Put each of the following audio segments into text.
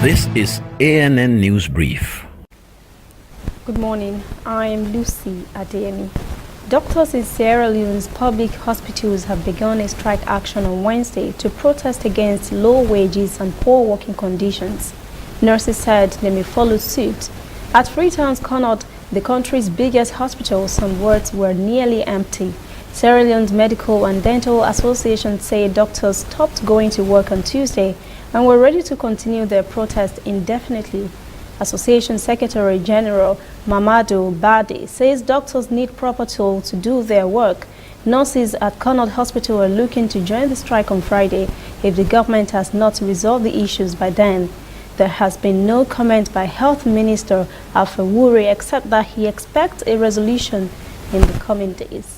This is ANN News Brief. Good morning. I am Lucy Adeyemi. Doctors in Sierra Leone's public hospitals have begun a strike action on Wednesday to protest against low wages and poor working conditions. Nurses said they may follow suit. At Freetown's Connaught, the country's biggest hospital, some wards were nearly empty. Sierra Leone's Medical and Dental Association say doctors stopped going to work on Tuesday and were ready to continue their protest indefinitely. Association Secretary General Mamadou Bade says doctors need proper tools to do their work. Nurses at Connaught Hospital are looking to join the strike on Friday if the government has not resolved the issues by then. There has been no comment by Health Minister Alpha Wuri except that he expects a resolution in the coming days.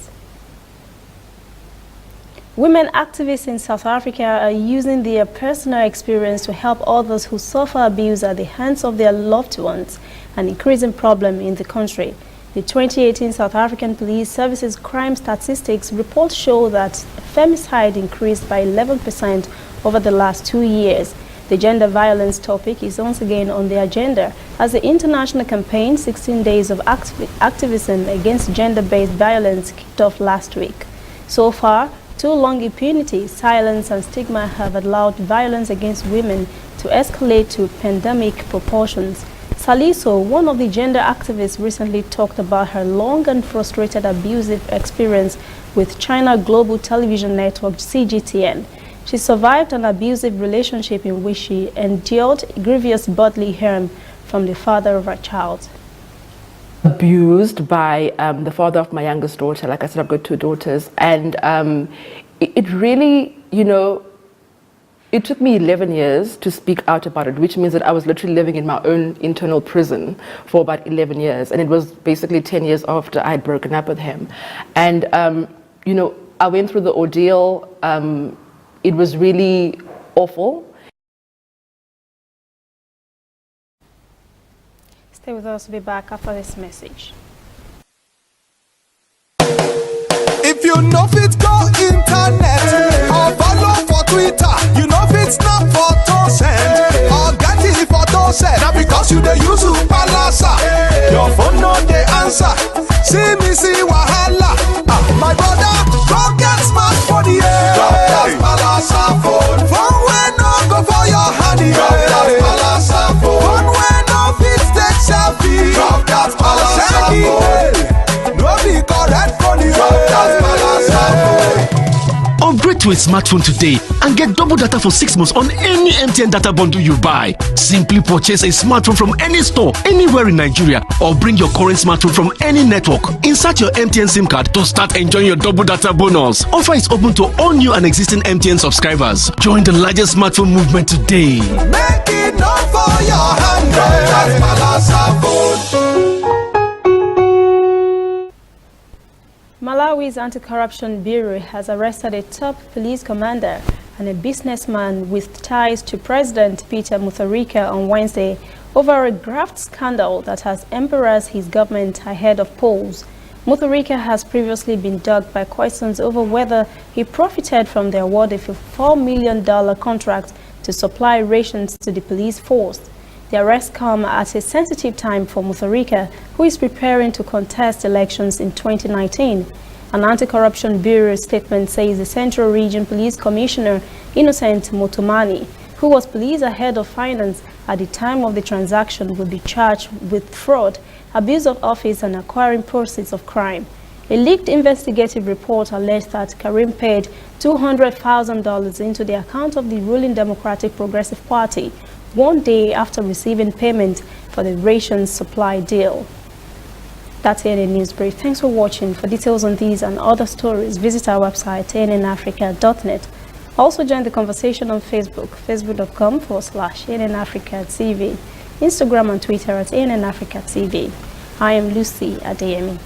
Women activists in South Africa are using their personal experience to help others who suffer abuse at the hands of their loved ones, an increasing problem in the country. The 2018 South African Police Services crime statistics report show that femicide increased by 11% over the last 2 years. The gender violence topic is once again on the agenda as the international campaign 16 Days of Activism Against Gender-Based Violence kicked off last week. So far, too long impunity, silence and stigma have allowed violence against women to escalate to pandemic proportions. Saliso, one of the gender activists, recently talked about her long and frustrated abusive experience with China Global Television Network CGTN. She survived an abusive relationship in which she endured grievous bodily harm from the father of her child. Abused by the father of my youngest daughter. Like I said, I've got 2 daughters, and it really, it took me 11 years to speak out about it, which means that I was literally living in my own internal prison for about 11 years, and it was basically 10 years after I had broken up with him. And I went through the ordeal. It was really awful. Stay with us. We'll be back after this message. If you know fit go internet or follow for Twitter, you know fit snap photo send or get it photo send. Now because you the use palasa, your phone no the answer. See me see wahala. My brother, go get smart for the air. Drop palasa phone. Phone when no go for your honey. Drop palasa phone. Phone when no fit take selfie. Drop that palasa phone. No be correct for the Upgrade to a smartphone today and get double data for 6 months on any MTN data bundle you buy. Simply purchase a smartphone from any store, anywhere in Nigeria, or bring your current smartphone from any network. Insert your MTN SIM card to start enjoying your double data bonus. Offer is open to all new and existing MTN subscribers. Join the largest smartphone movement today. Make it not for your hand. Malawi's Anti-Corruption Bureau has arrested a top police commander and a businessman with ties to President Peter Mutharika on Wednesday over a graft scandal that has embarrassed his government ahead of polls. Mutharika has previously been dogged by questions over whether he profited from the award of a $4 million contract to supply rations to the police force. The arrest comes at a sensitive time for Mutharika, who is preparing to contest elections in 2019. An Anti-Corruption Bureau statement says the Central Region Police Commissioner, Innocent Motomani, who was police head of finance at the time of the transaction, will be charged with fraud, abuse of office and acquiring proceeds of crime. A leaked investigative report alleged that Karim paid $200,000 into the account of the ruling Democratic Progressive Party 1 day after receiving payment for the rations supply deal. That's ANN News Brief. Thanks for watching. For details on these and other stories, visit our website, annafrica.net. Also join the conversation on Facebook, facebook.com/ANNAfricaTV, Instagram and Twitter at ANNAfricaTV. I am Lucy Adeyemi.